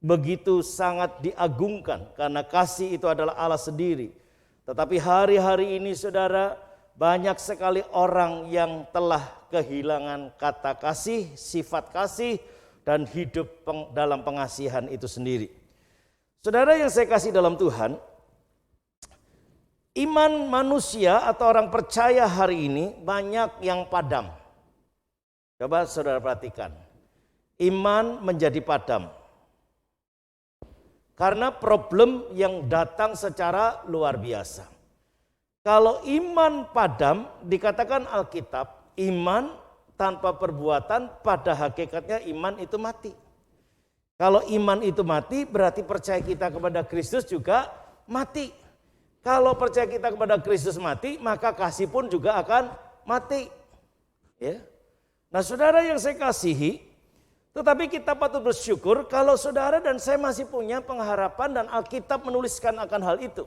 begitu sangat diagungkan karena kasih itu adalah Allah sendiri. Tetapi hari-hari ini saudara, banyak sekali orang yang telah kehilangan kata kasih, sifat kasih, dan hidup dalam pengasihan itu sendiri. Saudara yang saya kasih dalam Tuhan, iman manusia atau orang percaya hari ini banyak yang padam. Coba saudara perhatikan, iman menjadi padam. Karena problem yang datang secara luar biasa. Kalau iman padam, dikatakan Alkitab, iman tanpa perbuatan pada hakikatnya iman itu mati. Kalau iman itu mati, berarti percaya kita kepada Kristus juga mati. Kalau percaya kita kepada Kristus mati, maka kasih pun juga akan mati. Ya. Nah saudara yang saya kasihi, tetapi kita patut bersyukur kalau saudara dan saya masih punya pengharapan dan Alkitab menuliskan akan hal itu.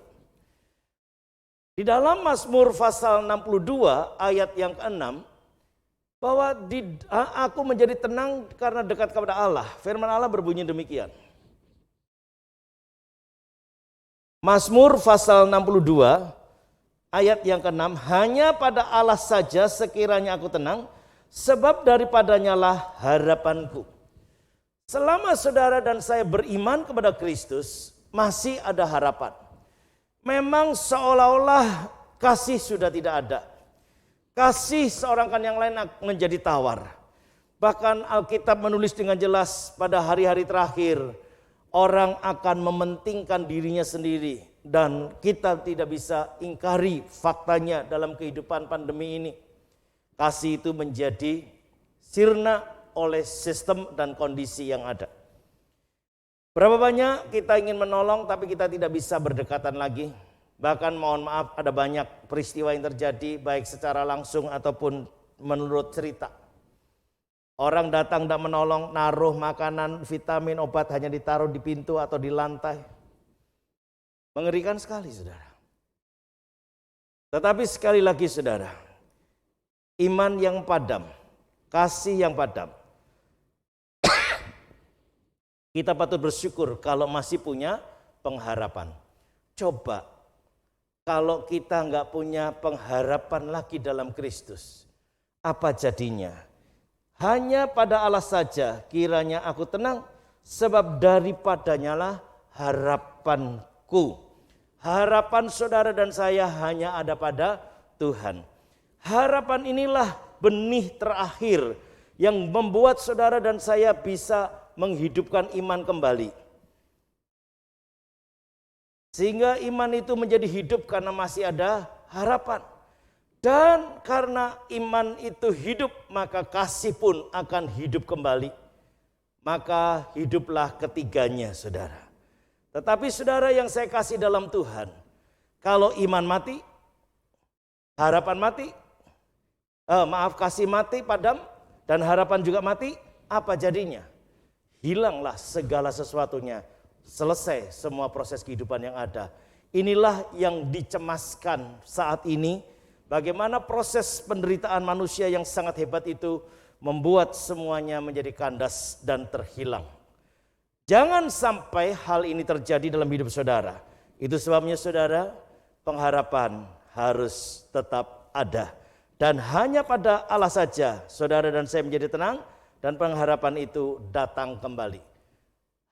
Di dalam Mazmur pasal 62 ayat yang ke-6, bahwa aku menjadi tenang karena dekat kepada Allah. Firman Allah berbunyi demikian. Mazmur pasal 62 ayat yang ke-6, hanya pada Allah saja sekiranya aku tenang, sebab daripadanya lah harapanku. Selama saudara dan saya beriman kepada Kristus, masih ada harapan. Memang seolah-olah kasih sudah tidak ada. Kasih seorang kan yang lain menjadi tawar. Bahkan Alkitab menulis dengan jelas pada hari-hari terakhir, orang akan mementingkan dirinya sendiri. Dan kita tidak bisa ingkari faktanya dalam kehidupan pandemi ini. Kasih itu menjadi sirna oleh sistem dan kondisi yang ada. Berapa banyak kita ingin menolong tapi kita tidak bisa berdekatan lagi. Bahkan mohon maaf ada banyak peristiwa yang terjadi baik secara langsung ataupun menurut cerita. Orang datang dan menolong, naruh makanan, vitamin, obat hanya ditaruh di pintu atau di lantai. Mengerikan sekali saudara. Tetapi sekali lagi saudara, iman yang padam, kasih yang padam. Kita patut bersyukur kalau masih punya pengharapan. Coba kalau kita nggak punya pengharapan lagi dalam Kristus, apa jadinya? Hanya pada Allah saja kiranya aku tenang, sebab daripadanya lah harapanku. Harapan saudara dan saya hanya ada pada Tuhan. Harapan inilah benih terakhir yang membuat saudara dan saya bisa menghidupkan iman kembali. Sehingga iman itu menjadi hidup karena masih ada harapan. Dan karena iman itu hidup, maka kasih pun akan hidup kembali. Maka hiduplah ketiganya saudara. Tetapi saudara yang saya kasih dalam Tuhan, kalau iman mati, harapan mati, kasih mati padam, dan harapan juga mati, apa jadinya? Hilanglah segala sesuatunya, selesai semua proses kehidupan yang ada. Inilah yang dicemaskan saat ini, bagaimana proses penderitaan manusia yang sangat hebat itu membuat semuanya menjadi kandas dan terhilang. Jangan sampai hal ini terjadi dalam hidup saudara. Itu sebabnya saudara, pengharapan harus tetap ada. Dan hanya pada Allah saja saudara dan saya menjadi tenang, dan pengharapan itu datang kembali.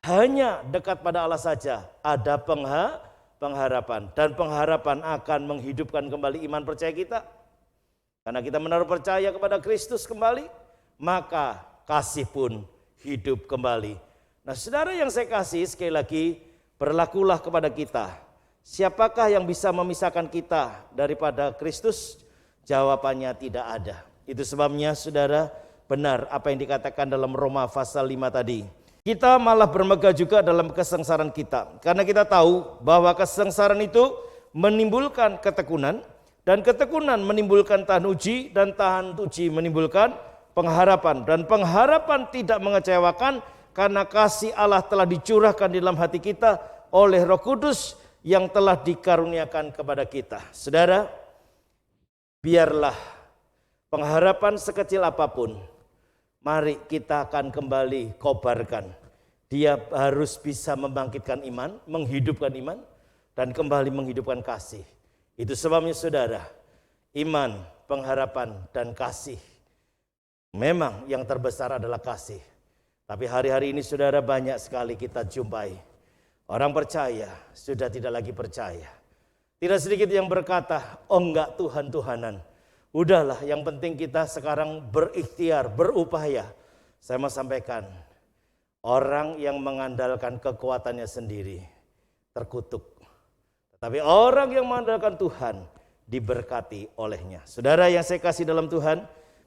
Hanya dekat pada Allah saja ada pengharapan. Dan pengharapan akan menghidupkan kembali iman percaya kita. Karena kita menaruh percaya kepada Kristus kembali, maka kasih pun hidup kembali. Nah saudara yang saya kasih, sekali lagi berlakulah kepada kita. Siapakah yang bisa memisahkan kita daripada Kristus? Jawabannya tidak ada. Itu sebabnya saudara, benar apa yang dikatakan dalam Roma pasal 5 tadi. Kita malah bermegah juga dalam kesengsaraan kita. Karena kita tahu bahwa kesengsaraan itu menimbulkan ketekunan. Dan ketekunan menimbulkan tahan uji. Dan tahan uji menimbulkan pengharapan. Dan pengharapan tidak mengecewakan. Karena kasih Allah telah dicurahkan di dalam hati kita oleh Roh Kudus yang telah dikaruniakan kepada kita. Saudara, biarlah pengharapan sekecil apapun, mari kita akan kembali kobarkan. Dia harus bisa membangkitkan iman, menghidupkan iman, dan kembali menghidupkan kasih. Itu sebabnya saudara, iman, pengharapan, dan kasih. Memang yang terbesar adalah kasih. Tapi hari-hari ini saudara banyak sekali kita jumpai. Orang percaya sudah tidak lagi percaya. Tidak sedikit yang berkata, oh enggak Tuhan-Tuhanan. Udahlah, yang penting kita sekarang berikhtiar, berupaya. Saya mau sampaikan, orang yang mengandalkan kekuatannya sendiri terkutuk. Tetapi orang yang mengandalkan Tuhan diberkati olehnya. Saudara yang saya kasih dalam Tuhan,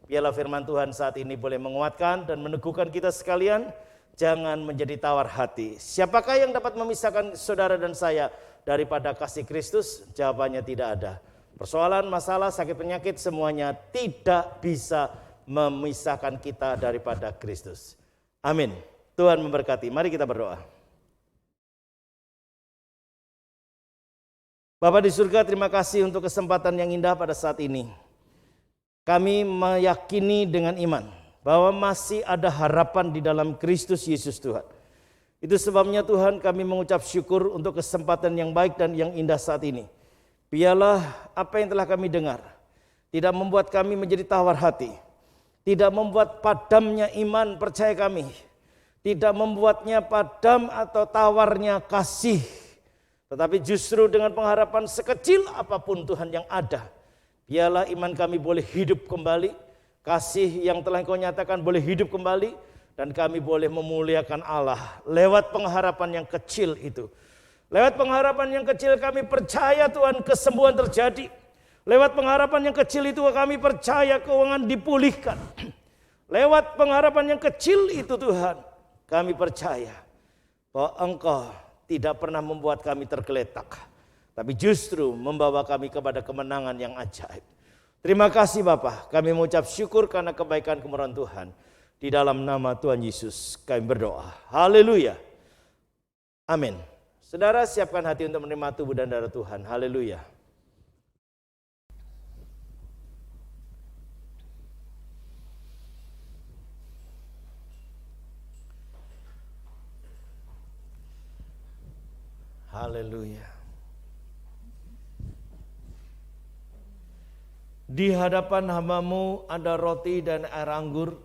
biarlah firman Tuhan saat ini boleh menguatkan dan meneguhkan kita sekalian. Jangan menjadi tawar hati. Siapakah yang dapat memisahkan saudara dan saya daripada kasih Kristus? Jawabannya tidak ada. Persoalan, masalah, sakit, penyakit semuanya tidak bisa memisahkan kita daripada Kristus. Amin. Tuhan memberkati. Mari kita berdoa. Bapa di surga, terima kasih untuk kesempatan yang indah pada saat ini. Kami meyakini dengan iman bahwa masih ada harapan di dalam Kristus Yesus Tuhan. Itu sebabnya Tuhan kami mengucap syukur untuk kesempatan yang baik dan yang indah saat ini. Biarlah apa yang telah kami dengar tidak membuat kami menjadi tawar hati. Tidak membuat padamnya iman percaya kami. Tidak membuatnya padam atau tawarnya kasih. Tetapi justru dengan pengharapan sekecil apapun Tuhan yang ada. Biarlah iman kami boleh hidup kembali. Kasih yang telah Engkau nyatakan boleh hidup kembali. Dan kami boleh memuliakan Allah lewat pengharapan yang kecil itu. Lewat pengharapan yang kecil kami percaya Tuhan kesembuhan terjadi. Lewat pengharapan yang kecil itu kami percaya keuangan dipulihkan. Lewat pengharapan yang kecil itu Tuhan, kami percaya bahwa Engkau tidak pernah membuat kami tergeletak. Tapi justru membawa kami kepada kemenangan yang ajaib. Terima kasih Bapa, kami mengucap syukur karena kebaikan kemurahan Tuhan. Di dalam nama Tuhan Yesus kami berdoa. Haleluya. Amin. Saudara, siapkan hati untuk menerima tubuh dan darah Tuhan. Haleluya. Haleluya. Di hadapan hamba-Mu ada roti dan air anggur.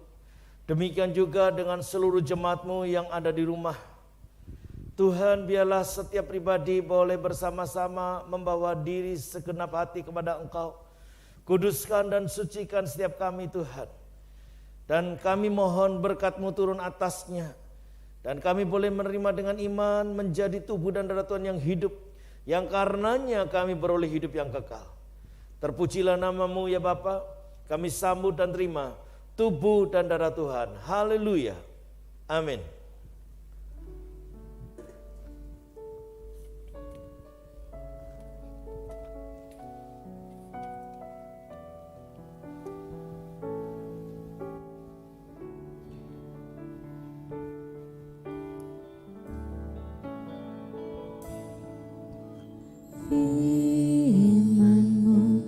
Demikian juga dengan seluruh jemaat-Mu yang ada di rumah. Tuhan, biarlah setiap pribadi boleh bersama-sama membawa diri segenap hati kepada Engkau. Kuduskan dan sucikan setiap kami Tuhan. Dan kami mohon berkat-Mu turun atasnya. Dan kami boleh menerima dengan iman menjadi tubuh dan darah Tuhan yang hidup. Yang karenanya kami beroleh hidup yang kekal. Terpujilah nama-Mu ya Bapa. Kami sambut dan terima tubuh dan darah Tuhan. Haleluya. Amin. Firman-Mu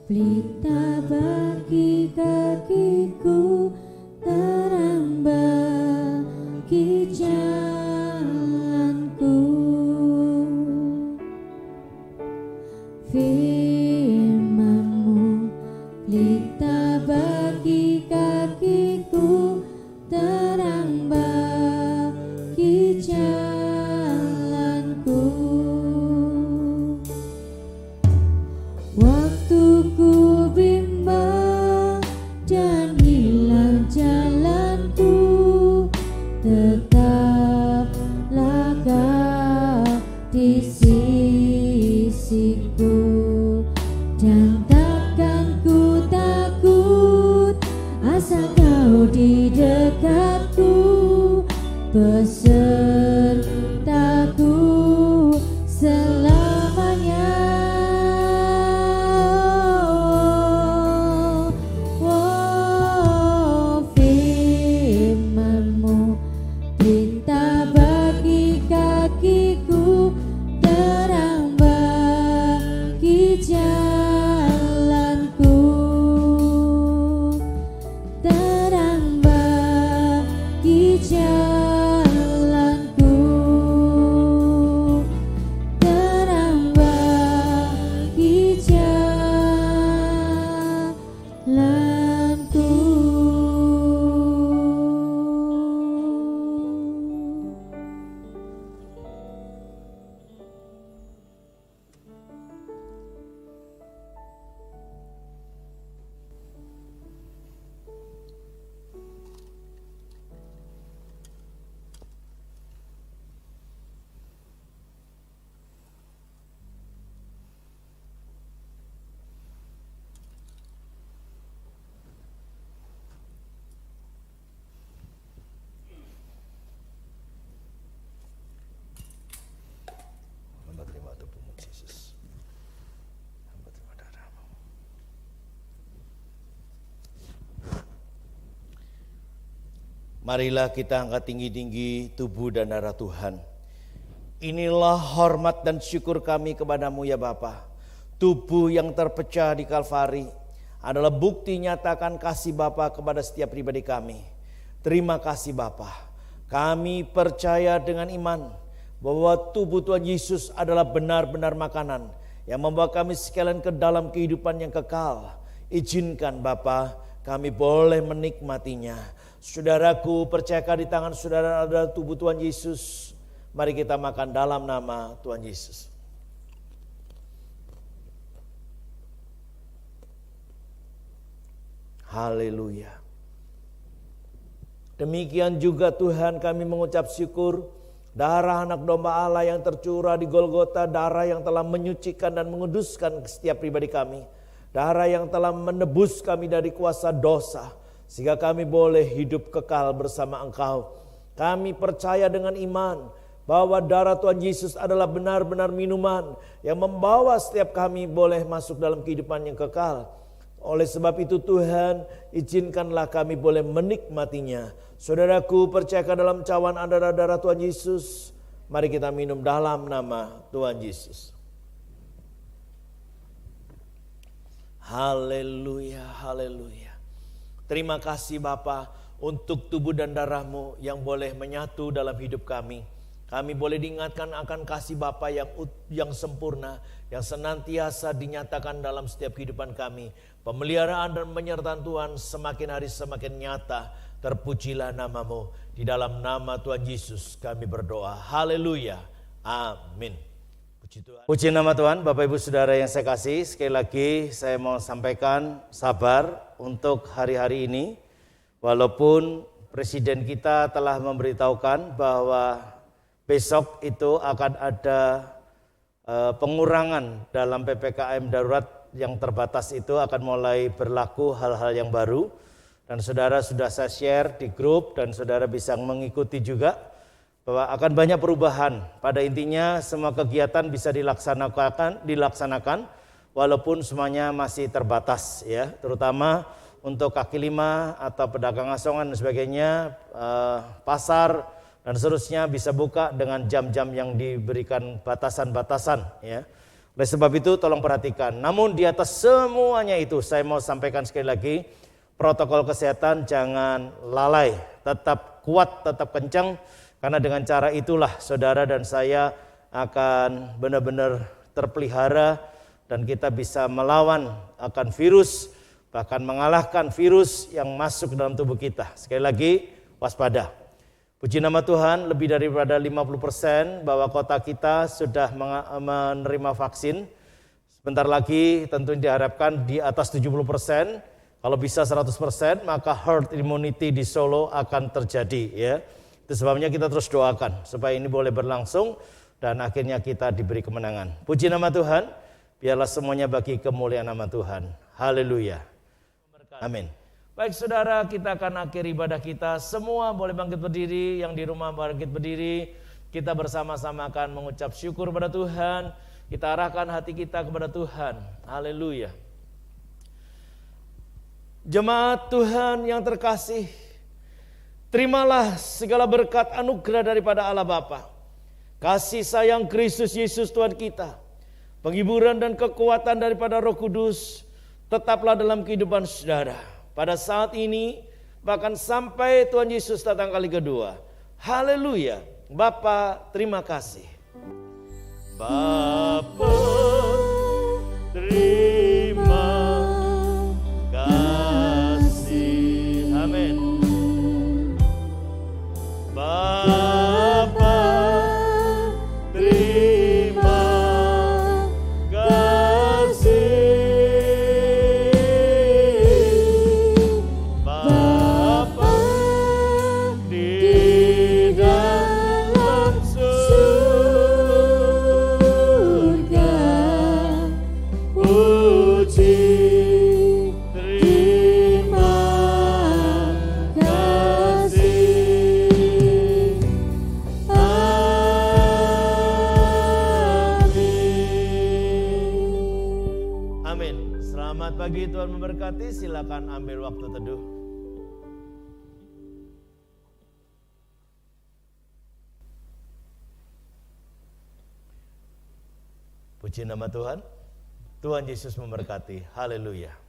pelita bagi kakiku, terang bagi jalanku. Firman-Mu pelita bagi kakiku, terang bagi jalanku. Waktu ku bimbang dan hilang jalanku, tetaplah Kau di sisiku. Dan takkan ku takut asal Kau di dekatku, besertaku selamanya. Firman-Mu perintah bagi kakiku, terang bagi jalanku, terang bagi jalanku, terang bagi jalanku. Marilah kita angkat tinggi-tinggi tubuh dan darah Tuhan. Inilah hormat dan syukur kami kepadamu ya Bapa. Tubuh yang terpecah di Kalvari adalah bukti nyatakan kasih Bapa kepada setiap pribadi kami. Terima kasih Bapa. Kami percaya dengan iman bahwa tubuh Tuhan Yesus adalah benar-benar makanan yang membawa kami sekalian ke dalam kehidupan yang kekal. Izinkan Bapa, kami boleh menikmatinya. Saudaraku, percayakan di tangan saudara adalah tubuh Tuhan Yesus. Mari kita makan dalam nama Tuhan Yesus. Haleluya. Demikian juga Tuhan kami mengucap syukur. Darah anak domba Allah yang tercurah di Golgota, darah yang telah menyucikan dan menguduskan setiap pribadi kami. Darah yang telah menebus kami dari kuasa dosa, sehingga kami boleh hidup kekal bersama Engkau. Kami percaya dengan iman bahwa darah Tuhan Yesus adalah benar-benar minuman yang membawa setiap kami boleh masuk dalam kehidupan yang kekal. Oleh sebab itu Tuhan, izinkanlah kami boleh menikmatinya. Saudaraku, percayakan dalam cawan ada darah Tuhan Yesus. Mari kita minum dalam nama Tuhan Yesus. Haleluya, haleluya. Terima kasih Bapa untuk tubuh dan darah-Mu yang boleh menyatu dalam hidup kami. Kami boleh diingatkan akan kasih Bapa yang sempurna, yang senantiasa dinyatakan dalam setiap kehidupan kami. Pemeliharaan dan penyertaan Tuhan semakin hari semakin nyata. Terpujilah nama-Mu. Di dalam nama Tuhan Yesus kami berdoa. Haleluya. Amin. Puji Tuhan. Puji nama Tuhan. Bapak Ibu Saudara yang saya kasih, sekali lagi saya mau sampaikan sabar untuk hari-hari ini. Walaupun Presiden kita telah memberitahukan bahwa besok itu akan ada pengurangan dalam PPKM darurat yang terbatas, itu akan mulai berlaku hal-hal yang baru. Dan saudara sudah saya share di grup dan saudara bisa mengikuti juga bahwa akan banyak perubahan. Pada intinya semua kegiatan bisa dilaksanakan walaupun semuanya masih terbatas ya, terutama untuk kaki lima atau pedagang asongan dan sebagainya, pasar dan seterusnya bisa buka dengan jam-jam yang diberikan batasan-batasan ya. Oleh sebab itu tolong perhatikan. Namun di atas semuanya itu saya mau sampaikan sekali lagi, protokol kesehatan jangan lalai, tetap kuat, tetap kencang, karena dengan cara itulah saudara dan saya akan benar-benar terpelihara dan kita bisa melawan akan virus, bahkan mengalahkan virus yang masuk dalam tubuh kita. Sekali lagi, waspada. Puji nama Tuhan, lebih daripada 50% bahwa kota kita sudah menerima vaksin. Sebentar lagi tentu diharapkan di atas 70%. Kalau bisa 100%, maka herd immunity di Solo akan terjadi ya. Itu sebabnya kita terus doakan supaya ini boleh berlangsung dan akhirnya kita diberi kemenangan. Puji nama Tuhan, biarlah semuanya bagi kemuliaan nama Tuhan. Haleluya. Amin. Baik saudara, kita akan akhiri ibadah kita. Semua boleh bangkit berdiri, yang di rumah bangkit berdiri. Kita bersama-sama akan mengucap syukur kepada Tuhan. Kita arahkan hati kita kepada Tuhan. Haleluya. Jemaat Tuhan yang terkasih, terimalah segala berkat anugerah daripada Allah Bapa, kasih sayang Kristus Yesus Tuhan kita, penghiburan dan kekuatan daripada Roh Kudus, tetaplah dalam kehidupan saudara pada saat ini, bahkan sampai Tuhan Yesus datang kali kedua. Haleluya. Bapa, terima kasih. Bapa, terima kasih. Amin. Bapa, terima kasih. Bapa di dalam surga, puji terima kasih. Amin. Selamat pagi, Tuhan memberkati. Silakan ambil waktu teduh. Puji nama Tuhan. Tuhan Yesus memberkati. Haleluya.